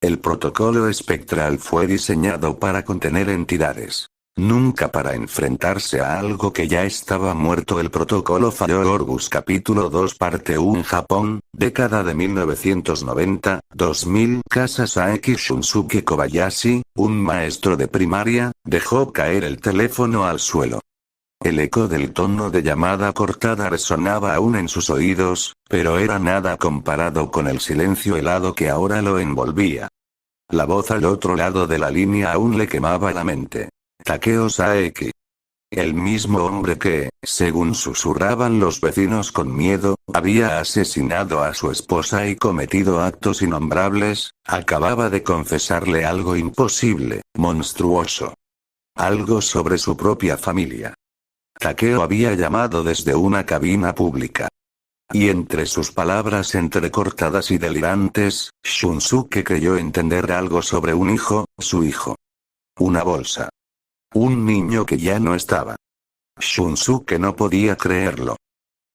El protocolo espectral fue diseñado para contener entidades. Nunca para enfrentarse a algo que ya estaba muerto. El protocolo falló. Orgus capítulo 2 parte 1 Japón, década de 1990, 2000. Casa Saeki. Shunsuke Kobayashi, un maestro de primaria, dejó caer el teléfono al suelo. El eco del tono de llamada cortada resonaba aún en sus oídos, pero era nada comparado con el silencio helado que ahora lo envolvía. La voz al otro lado de la línea aún le quemaba la mente. Takeo Saeki. El mismo hombre que, según susurraban los vecinos con miedo, había asesinado a su esposa y cometido actos innombrables, acababa de confesarle algo imposible, monstruoso. Algo sobre su propia familia. Takeo había llamado desde una cabina pública. Y entre sus palabras entrecortadas y delirantes, Shunsuke creyó entender algo sobre un hijo, su hijo. Una bolsa. Un niño que ya no estaba. Shunsuke no podía creerlo.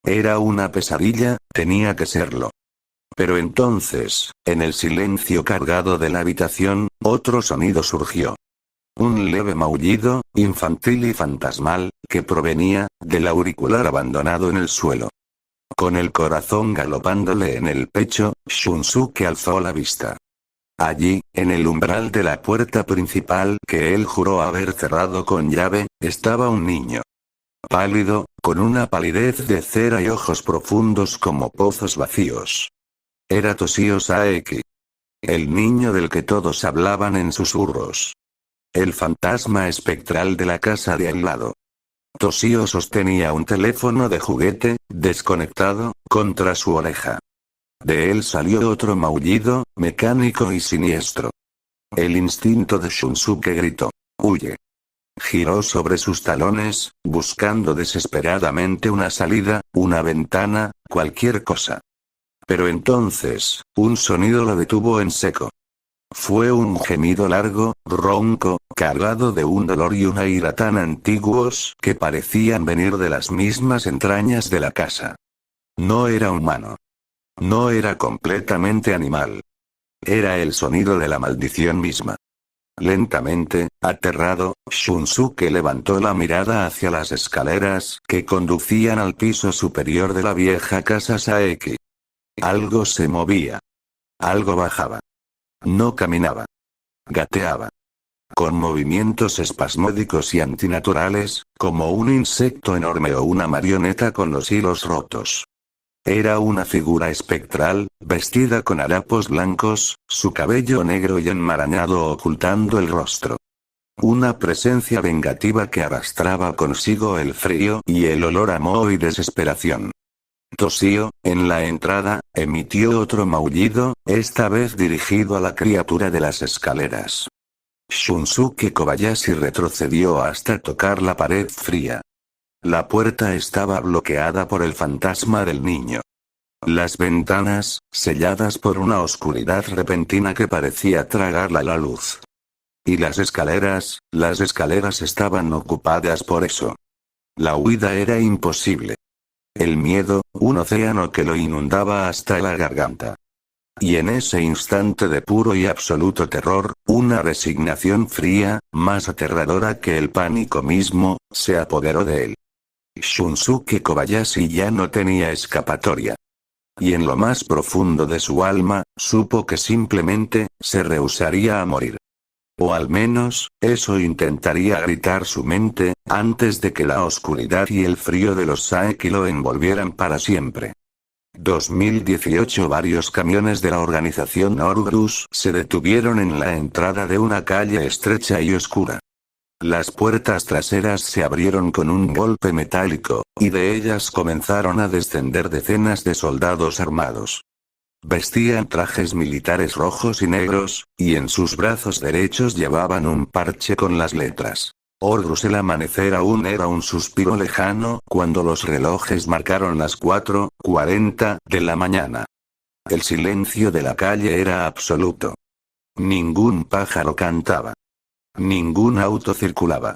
Era una pesadilla, tenía que serlo. Pero entonces, en el silencio cargado de la habitación, otro sonido surgió. Un leve maullido, infantil y fantasmal, que provenía del auricular abandonado en el suelo. Con el corazón galopándole en el pecho, Shunsuke alzó la vista. Allí, en el umbral de la puerta principal que él juró haber cerrado con llave, estaba un niño. Pálido, con una palidez de cera y ojos profundos como pozos vacíos. Era Toshio Saeki. El niño del que todos hablaban en susurros. El fantasma espectral de la casa de al lado. Toshio sostenía un teléfono de juguete, desconectado, contra su oreja. De él salió otro maullido, mecánico y siniestro. El instinto de Shunsuke gritó. ¡Huye! Giró sobre sus talones, buscando desesperadamente una salida, una ventana, cualquier cosa. Pero entonces, un sonido lo detuvo en seco. Fue un gemido largo, ronco, cargado de un dolor y una ira tan antiguos que parecían venir de las mismas entrañas de la casa. No era humano. No era completamente animal. Era el sonido de la maldición misma. Lentamente, aterrado, Shunsuke levantó la mirada hacia las escaleras que conducían al piso superior de la vieja casa Saeki. Algo se movía. Algo bajaba. No caminaba. Gateaba. Con movimientos espasmódicos y antinaturales, como un insecto enorme o una marioneta con los hilos rotos. Era una figura espectral, vestida con harapos blancos, su cabello negro y enmarañado ocultando el rostro. Una presencia vengativa que arrastraba consigo el frío y el olor a moho y desesperación. Toshio, en la entrada, emitió otro maullido, esta vez dirigido a la criatura de las escaleras. Shunsuke Kobayashi retrocedió hasta tocar la pared fría. La puerta estaba bloqueada por el fantasma del niño. Las ventanas, selladas por una oscuridad repentina que parecía tragarla la luz. Y las escaleras estaban ocupadas por eso. La huida era imposible. El miedo, un océano que lo inundaba hasta la garganta. Y en ese instante de puro y absoluto terror, una resignación fría, más aterradora que el pánico mismo, se apoderó de él. Shunsuke Kobayashi ya no tenía escapatoria. Y en lo más profundo de su alma, supo que simplemente, se rehusaría a morir. O al menos, eso intentaría gritar su mente, antes de que la oscuridad y el frío de los Saeki lo envolvieran para siempre. 2018. Varios camiones de la organización Orgus se detuvieron en la entrada de una calle estrecha y oscura. Las puertas traseras se abrieron con un golpe metálico, y de ellas comenzaron a descender decenas de soldados armados. Vestían trajes militares rojos y negros, y en sus brazos derechos llevaban un parche con las letras. Orgus. El amanecer aún era un suspiro lejano cuando los relojes marcaron las 4:40 de la mañana. El silencio de la calle era absoluto. Ningún pájaro cantaba. Ningún auto circulaba.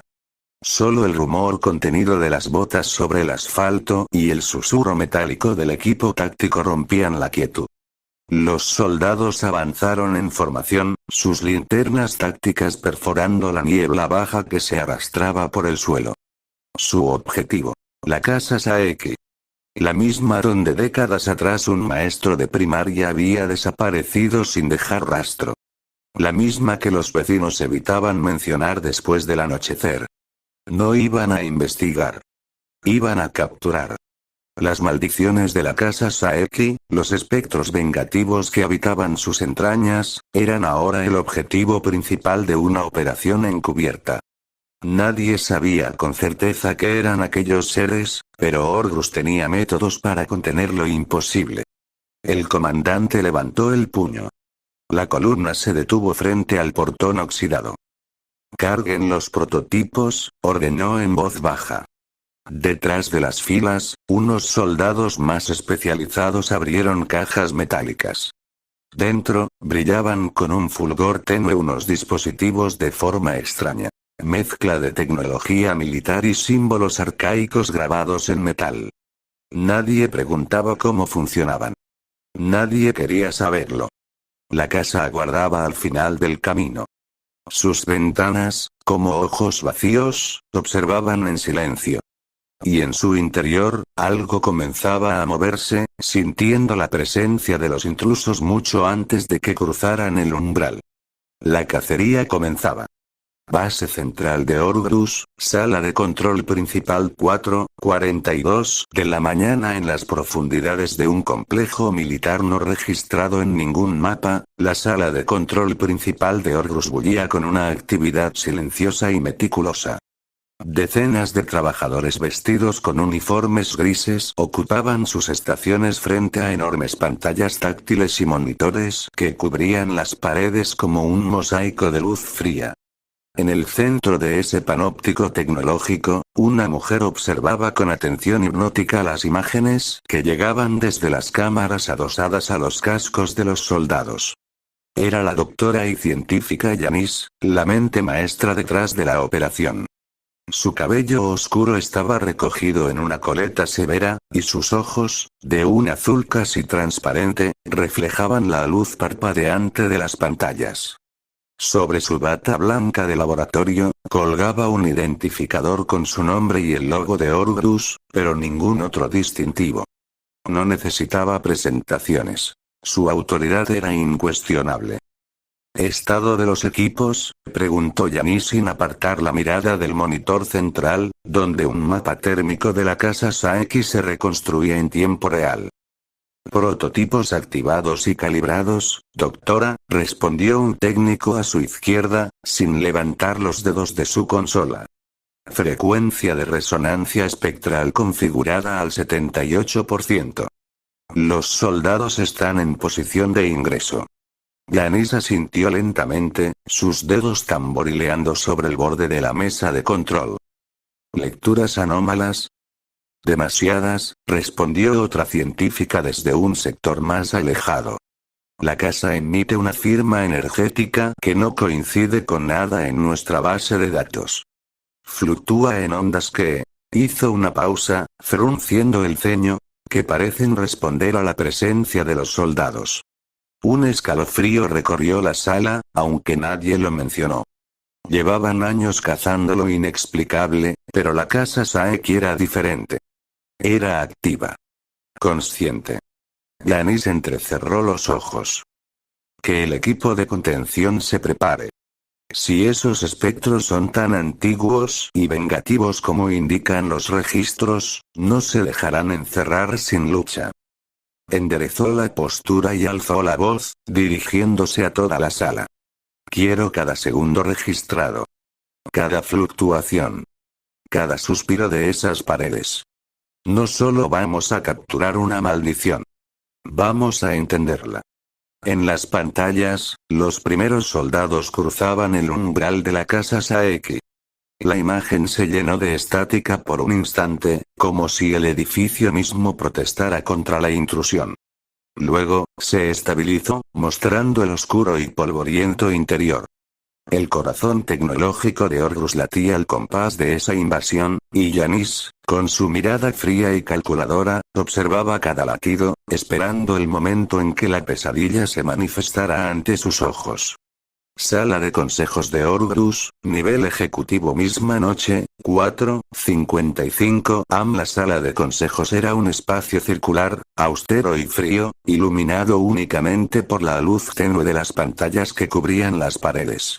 Solo el rumor contenido de las botas sobre el asfalto y el susurro metálico del equipo táctico rompían la quietud. Los soldados avanzaron en formación, sus linternas tácticas perforando la niebla baja que se arrastraba por el suelo. Su objetivo. La casa Saeki. La misma donde décadas atrás un maestro de primaria había desaparecido sin dejar rastro. La misma que los vecinos evitaban mencionar después del anochecer. No iban a investigar. Iban a capturar. Las maldiciones de la casa Saeki, los espectros vengativos que habitaban sus entrañas, eran ahora el objetivo principal de una operación encubierta. Nadie sabía con certeza qué eran aquellos seres, pero Orgrus tenía métodos para contener lo imposible. El comandante levantó el puño. La columna se detuvo frente al portón oxidado. «Carguen los prototipos», ordenó en voz baja. Detrás de las filas, unos soldados más especializados abrieron cajas metálicas. Dentro, brillaban con un fulgor tenue unos dispositivos de forma extraña. Mezcla de tecnología militar y símbolos arcaicos grabados en metal. Nadie preguntaba cómo funcionaban. Nadie quería saberlo. La casa aguardaba al final del camino. Sus ventanas, como ojos vacíos, observaban en silencio. Y en su interior, algo comenzaba a moverse, sintiendo la presencia de los intrusos mucho antes de que cruzaran el umbral. La cacería comenzaba. Base central de Orgrus, sala de control principal 4:42 de la mañana en las profundidades de un complejo militar no registrado en ningún mapa, la sala de control principal de Orgrus bullía con una actividad silenciosa y meticulosa. Decenas de trabajadores vestidos con uniformes grises ocupaban sus estaciones frente a enormes pantallas táctiles y monitores que cubrían las paredes como un mosaico de luz fría. En el centro de ese panóptico tecnológico, una mujer observaba con atención hipnótica las imágenes que llegaban desde las cámaras adosadas a los cascos de los soldados. Era la doctora y científica Yanis, la mente maestra detrás de la operación. Su cabello oscuro estaba recogido en una coleta severa, y sus ojos, de un azul casi transparente, reflejaban la luz parpadeante de las pantallas. Sobre su bata blanca de laboratorio, colgaba un identificador con su nombre y el logo de Orgrus, pero ningún otro distintivo. No necesitaba presentaciones. Su autoridad era incuestionable. ¿Estado de los equipos?, preguntó Yanis sin apartar la mirada del monitor central, donde un mapa térmico de la casa Saeki se reconstruía en tiempo real. Prototipos activados y calibrados, doctora, respondió un técnico a su izquierda, sin levantar los dedos de su consola. Frecuencia de resonancia espectral configurada al 78%. Los soldados están en posición de ingreso. Yanis asintió lentamente, sus dedos tamborileando sobre el borde de la mesa de control. ¿Lecturas anómalas? Demasiadas, respondió otra científica desde un sector más alejado. La casa emite una firma energética que no coincide con nada en nuestra base de datos. Fluctúa en ondas que... Hizo una pausa, frunciendo el ceño, que parecen responder a la presencia de los soldados. Un escalofrío recorrió la sala, aunque nadie lo mencionó. Llevaban años cazando lo inexplicable, pero la casa Saeki era diferente. Era activa. Consciente. Yanis entrecerró los ojos. Que el equipo de contención se prepare. Si esos espectros son tan antiguos y vengativos como indican los registros, no se dejarán encerrar sin lucha. Enderezó la postura y alzó la voz, dirigiéndose a toda la sala. Quiero cada segundo registrado. Cada fluctuación. Cada suspiro de esas paredes. No solo vamos a capturar una maldición. Vamos a entenderla. En las pantallas, los primeros soldados cruzaban el umbral de la casa Saeki. La imagen se llenó de estática por un instante, como si el edificio mismo protestara contra la intrusión. Luego, se estabilizó, mostrando el oscuro y polvoriento interior. El corazón tecnológico de Orgus latía al compás de esa invasión, y Janice, con su mirada fría y calculadora, observaba cada latido, esperando el momento en que la pesadilla se manifestara ante sus ojos. Sala de consejos de Orgus, nivel ejecutivo misma noche, 4:55 am. La sala de consejos era un espacio circular, austero y frío, iluminado únicamente por la luz tenue de las pantallas que cubrían las paredes.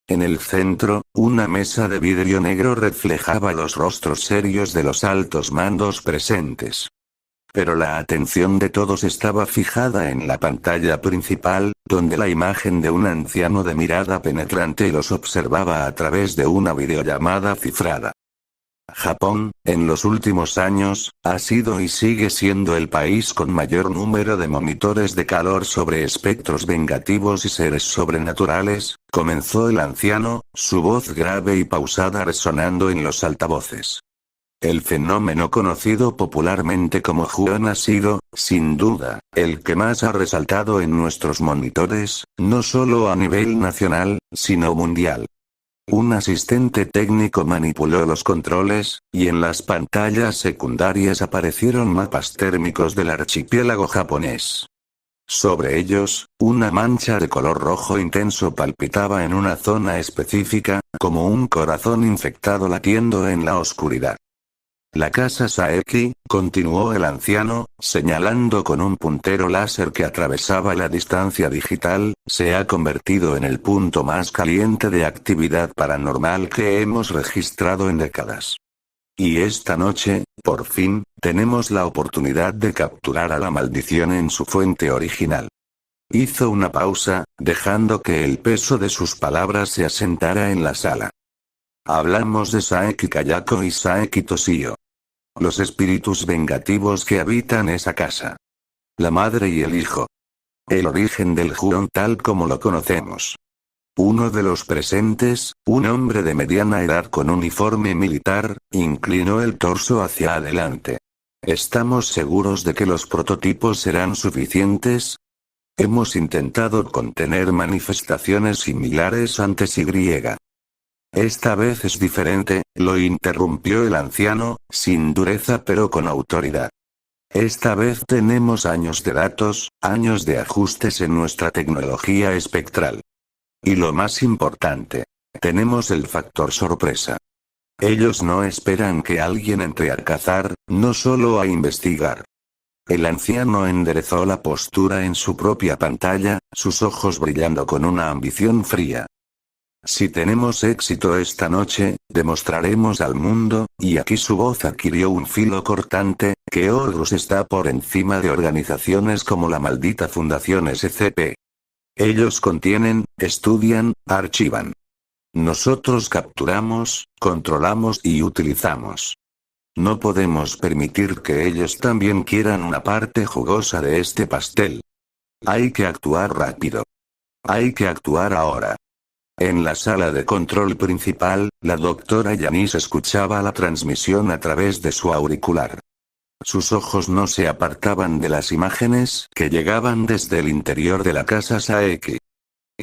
En el centro, una mesa de vidrio negro reflejaba los rostros serios de los altos mandos presentes. Pero la atención de todos estaba fijada en la pantalla principal, donde la imagen de un anciano de mirada penetrante los observaba a través de una videollamada cifrada. Japón, en los últimos años, ha sido y sigue siendo el país con mayor número de monitores de calor sobre espectros vengativos y seres sobrenaturales, comenzó el anciano, su voz grave y pausada resonando en los altavoces. El fenómeno conocido popularmente como Juon ha sido, sin duda, el que más ha resaltado en nuestros monitores, no solo a nivel nacional, sino mundial. Un asistente técnico manipuló los controles, y en las pantallas secundarias aparecieron mapas térmicos del archipiélago japonés. Sobre ellos, una mancha de color rojo intenso palpitaba en una zona específica, como un corazón infectado latiendo en la oscuridad. La casa Saeki, continuó el anciano, señalando con un puntero láser que atravesaba la distancia digital, se ha convertido en el punto más caliente de actividad paranormal que hemos registrado en décadas. Y esta noche, por fin, tenemos la oportunidad de capturar a la maldición en su fuente original. Hizo una pausa, dejando que el peso de sus palabras se asentara en la sala. Hablamos de Saeki Kayako y Saeki Toshio. Los espíritus vengativos que habitan esa casa. La madre y el hijo. El origen del Juon tal como lo conocemos. Uno de los presentes, un hombre de mediana edad con uniforme militar, inclinó el torso hacia adelante. ¿Estamos seguros de que los prototipos serán suficientes? Hemos intentado contener manifestaciones similares antes y. Esta vez es diferente, lo interrumpió el anciano, sin dureza pero con autoridad. Esta vez tenemos años de datos, años de ajustes en nuestra tecnología espectral. Y lo más importante, tenemos el factor sorpresa. Ellos no esperan que alguien entre a cazar, no solo a investigar. El anciano enderezó la postura en su propia pantalla, sus ojos brillando con una ambición fría. Si tenemos éxito esta noche, demostraremos al mundo, y aquí su voz adquirió un filo cortante, que Orgus está por encima de organizaciones como la maldita Fundación SCP. Ellos contienen, estudian, archivan. Nosotros capturamos, controlamos y utilizamos. No podemos permitir que ellos también quieran una parte jugosa de este pastel. Hay que actuar rápido. Hay que actuar ahora. En la sala de control principal, la doctora Janice escuchaba la transmisión a través de su auricular. Sus ojos no se apartaban de las imágenes que llegaban desde el interior de la casa Saeki.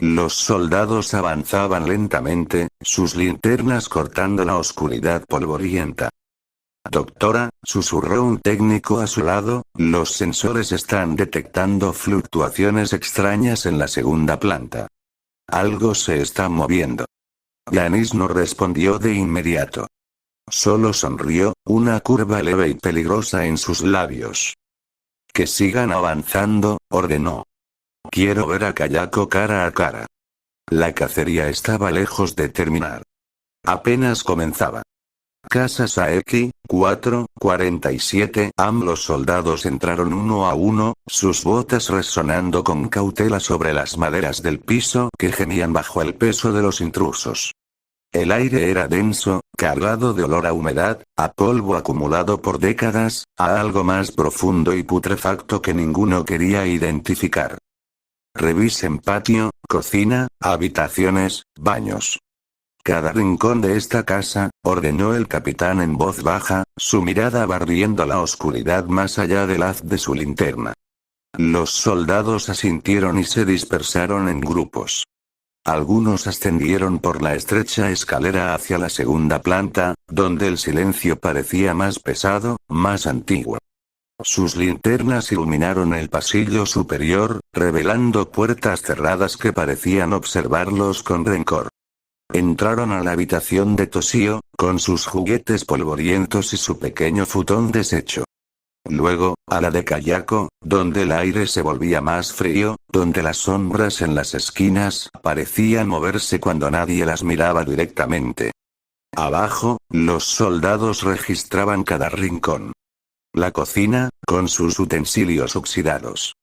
Los soldados avanzaban lentamente, sus linternas cortando la oscuridad polvorienta. Doctora, susurró un técnico a su lado, los sensores están detectando fluctuaciones extrañas en la segunda planta. Algo se está moviendo. Janice no respondió de inmediato. Solo sonrió, una curva leve y peligrosa en sus labios. Que sigan avanzando, ordenó. Quiero ver a Kayako cara a cara. La cacería estaba lejos de terminar. Apenas comenzaba. Casa Saeki, 4:47 am. Los soldados entraron uno a uno, sus botas resonando con cautela sobre las maderas del piso que gemían bajo el peso de los intrusos. El aire era denso, cargado de olor a humedad, a polvo acumulado por décadas, a algo más profundo y putrefacto que ninguno quería identificar. Revisen patio, cocina, habitaciones, baños. Cada rincón de esta casa, ordenó el capitán en voz baja, su mirada barriendo la oscuridad más allá del haz de su linterna. Los soldados asintieron y se dispersaron en grupos. Algunos ascendieron por la estrecha escalera hacia la segunda planta, donde el silencio parecía más pesado, más antiguo. Sus linternas iluminaron el pasillo superior, revelando puertas cerradas que parecían observarlos con rencor. Entraron a la habitación de Toshio, con sus juguetes polvorientos y su pequeño futón deshecho. Luego, a la de Kayako, donde el aire se volvía más frío, donde las sombras en las esquinas parecían moverse cuando nadie las miraba directamente. Abajo, los soldados registraban cada rincón. La cocina, con sus utensilios oxidados.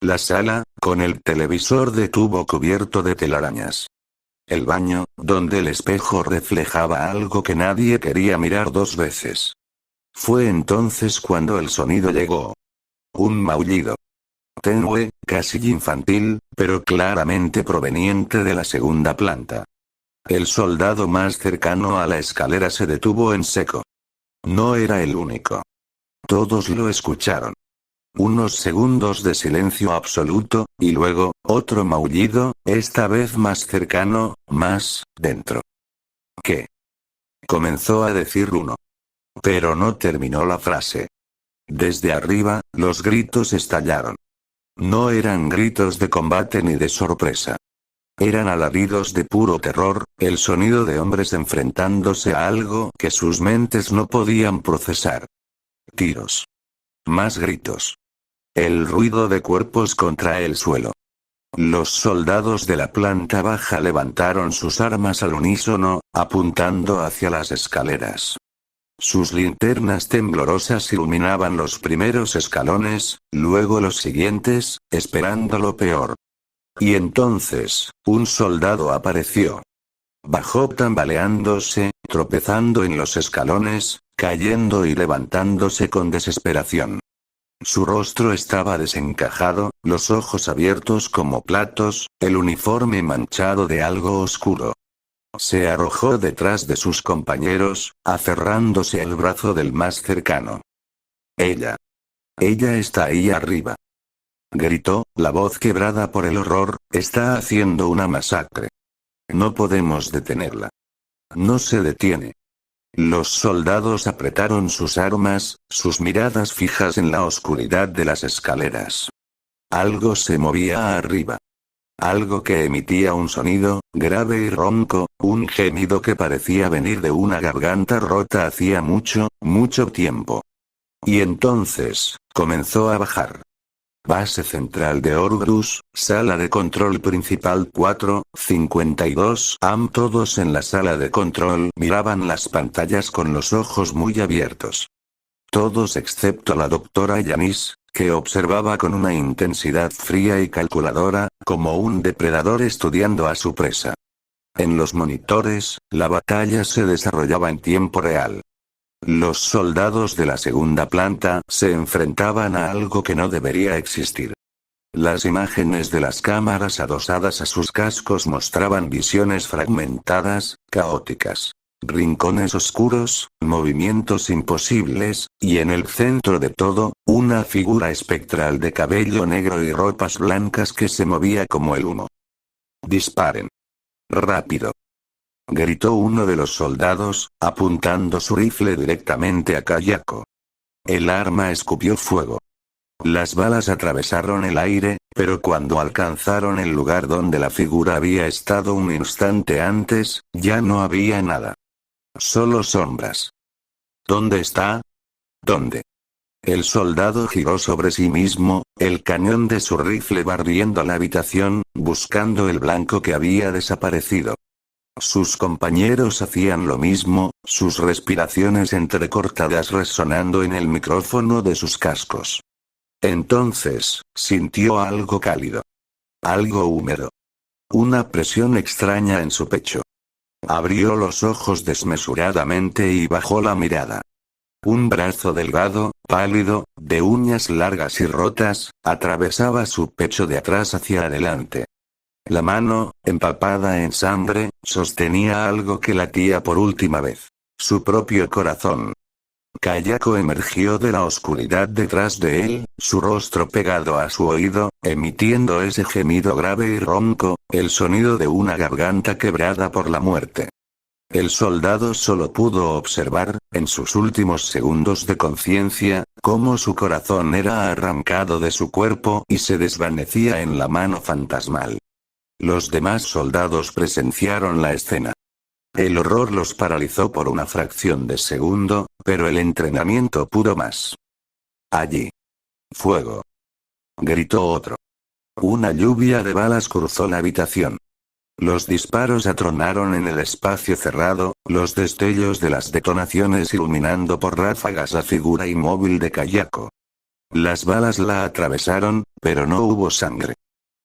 La sala, con el televisor de tubo cubierto de telarañas. El baño, donde el espejo reflejaba algo que nadie quería mirar dos veces. Fue entonces cuando el sonido llegó. Un maullido. Tenue, casi infantil, pero claramente proveniente de la segunda planta. El soldado más cercano a la escalera se detuvo en seco. No era el único. Todos lo escucharon. Unos segundos de silencio absoluto, y luego, otro maullido, esta vez más cercano, más dentro. ¿Qué? Comenzó a decir uno. Pero no terminó la frase. Desde arriba, los gritos estallaron. No eran gritos de combate ni de sorpresa. Eran alaridos de puro terror, el sonido de hombres enfrentándose a algo que sus mentes no podían procesar. Tiros. Más gritos. El ruido de cuerpos contra el suelo. Los soldados de la planta baja levantaron sus armas al unísono, apuntando hacia las escaleras. Sus linternas temblorosas iluminaban los primeros escalones, luego los siguientes, esperando lo peor. Y entonces, un soldado apareció. Bajó tambaleándose, tropezando en los escalones, cayendo y levantándose con desesperación. Su rostro estaba desencajado, los ojos abiertos como platos, el uniforme manchado de algo oscuro. Se arrojó detrás de sus compañeros, aferrándose al brazo del más cercano. Ella. Ella está ahí arriba. Gritó, la voz quebrada por el horror, está haciendo una masacre. No podemos detenerla. No se detiene. Los soldados apretaron sus armas, sus miradas fijas en la oscuridad de las escaleras. Algo se movía arriba. Algo que emitía un sonido, grave y ronco, un gemido que parecía venir de una garganta rota hacía mucho, mucho tiempo. Y entonces, comenzó a bajar. Base central de Orgrus, sala de control principal 452 AM. Todos en la sala de control miraban las pantallas con los ojos muy abiertos. Todos excepto la doctora Yanis, que observaba con una intensidad fría y calculadora, como un depredador estudiando a su presa. En los monitores, la batalla se desarrollaba en tiempo real. Los soldados de la segunda planta se enfrentaban a algo que no debería existir. Las imágenes de las cámaras adosadas a sus cascos mostraban visiones fragmentadas, caóticas. Rincones oscuros, movimientos imposibles, y en el centro de todo, una figura espectral de cabello negro y ropas blancas que se movía como el humo. «Disparen. Rápido», gritó uno de los soldados, apuntando su rifle directamente a Kayako. El arma escupió fuego. Las balas atravesaron el aire, pero cuando alcanzaron el lugar donde la figura había estado un instante antes, ya no había nada. Solo sombras. ¿Dónde está? ¿Dónde? El soldado giró sobre sí mismo, el cañón de su rifle barriendo la habitación, buscando el blanco que había desaparecido. Sus compañeros hacían lo mismo, sus respiraciones entrecortadas resonando en el micrófono de sus cascos. Entonces, sintió algo cálido. Algo húmedo. Una presión extraña en su pecho. Abrió los ojos desmesuradamente y bajó la mirada. Un brazo delgado, pálido, de uñas largas y rotas, atravesaba su pecho de atrás hacia adelante. La mano, empapada en sangre, sostenía algo que latía por última vez. Su propio corazón. Kayako emergió de la oscuridad detrás de él, su rostro pegado a su oído, emitiendo ese gemido grave y ronco, el sonido de una garganta quebrada por la muerte. El soldado solo pudo observar, en sus últimos segundos de conciencia, cómo su corazón era arrancado de su cuerpo y se desvanecía en la mano fantasmal. Los demás soldados presenciaron la escena. El horror los paralizó por una fracción de segundo, pero el entrenamiento pudo más. Allí. Fuego. Gritó otro. Una lluvia de balas cruzó la habitación. Los disparos atronaron en el espacio cerrado, los destellos de las detonaciones iluminando por ráfagas la figura inmóvil de Kayako. Las balas la atravesaron, pero no hubo sangre.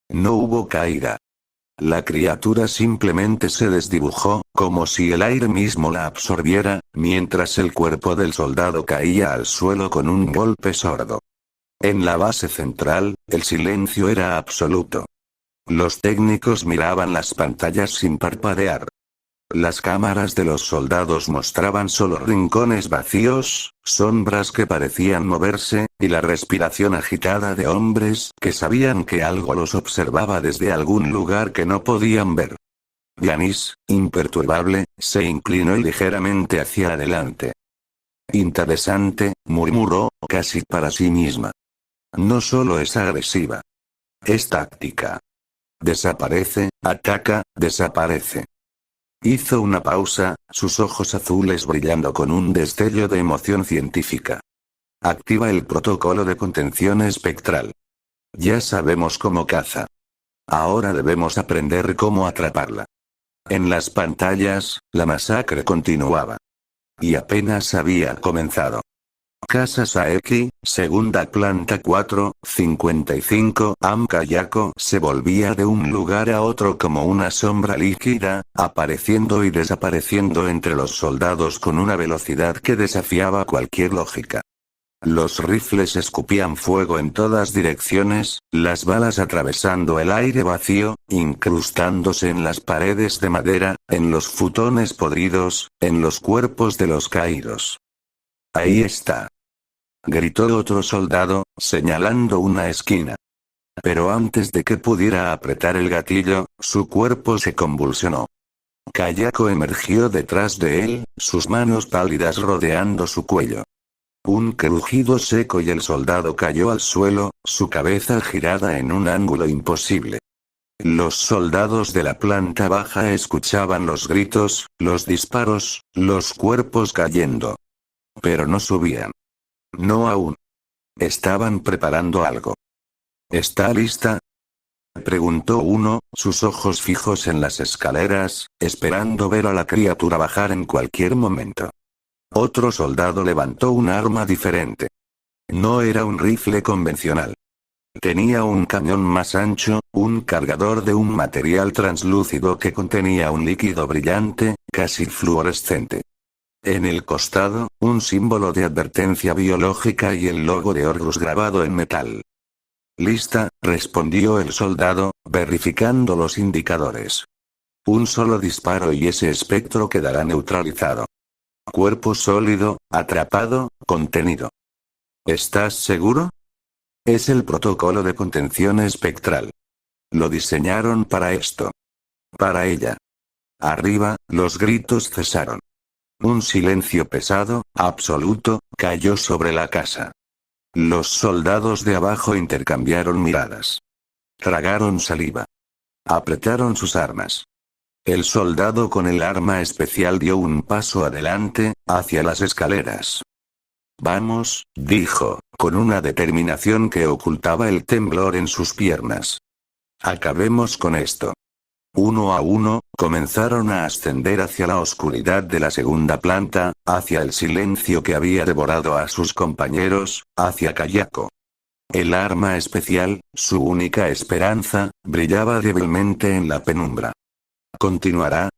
No hubo caída. La criatura simplemente se desdibujó, como si el aire mismo la absorbiera, mientras el cuerpo del soldado caía al suelo con un golpe sordo. En la base central, el silencio era absoluto. Los técnicos miraban las pantallas sin parpadear. Las cámaras de los soldados mostraban solo rincones vacíos, sombras que parecían moverse, y la respiración agitada de hombres que sabían que algo los observaba desde algún lugar que no podían ver. Yanis, imperturbable, se inclinó ligeramente hacia adelante. Interesante, murmuró, casi para sí misma. No solo es agresiva. Es táctica. Desaparece, ataca, desaparece. Hizo una pausa, sus ojos azules brillando con un destello de emoción científica. Activa el protocolo de contención espectral. Ya sabemos cómo caza. Ahora debemos aprender cómo atraparla. En las pantallas, la masacre continuaba. Y apenas había comenzado. Casa Saeki, segunda planta 455. Kayako se volvía de un lugar a otro como una sombra líquida, apareciendo y desapareciendo entre los soldados con una velocidad que desafiaba cualquier lógica. Los rifles escupían fuego en todas direcciones, las balas atravesando el aire vacío, incrustándose en las paredes de madera, en los futones podridos, en los cuerpos de los caídos. Ahí está. Gritó otro soldado, señalando una esquina. Pero antes de que pudiera apretar el gatillo, su cuerpo se convulsionó. Kayako emergió detrás de él, sus manos pálidas rodeando su cuello. Un crujido seco y el soldado cayó al suelo, su cabeza girada en un ángulo imposible. Los soldados de la planta baja escuchaban los gritos, los disparos, los cuerpos cayendo. Pero no subían. No aún. Estaban preparando algo. ¿Está lista?, preguntó uno, sus ojos fijos en las escaleras, esperando ver a la criatura bajar en cualquier momento. Otro soldado levantó un arma diferente. No era un rifle convencional. Tenía un cañón más ancho, un cargador de un material translúcido que contenía un líquido brillante, casi fluorescente. En el costado, un símbolo de advertencia biológica y el logo de Orgus grabado en metal. Lista, respondió el soldado, verificando los indicadores. Un solo disparo y ese espectro quedará neutralizado. Cuerpo sólido, atrapado, contenido. ¿Estás seguro? Es el protocolo de contención espectral. Lo diseñaron para esto. Para ella. Arriba, los gritos cesaron. Un silencio pesado, absoluto, cayó sobre la casa. Los soldados de abajo intercambiaron miradas. Tragaron saliva. Apretaron sus armas. El soldado con el arma especial dio un paso adelante, hacia las escaleras. Vamos, dijo, con una determinación que ocultaba el temblor en sus piernas. Acabemos con esto. Uno a uno, comenzaron a ascender hacia la oscuridad de la segunda planta, hacia el silencio que había devorado a sus compañeros, hacia Kayako. El arma especial, su única esperanza, brillaba débilmente en la penumbra. Continuará,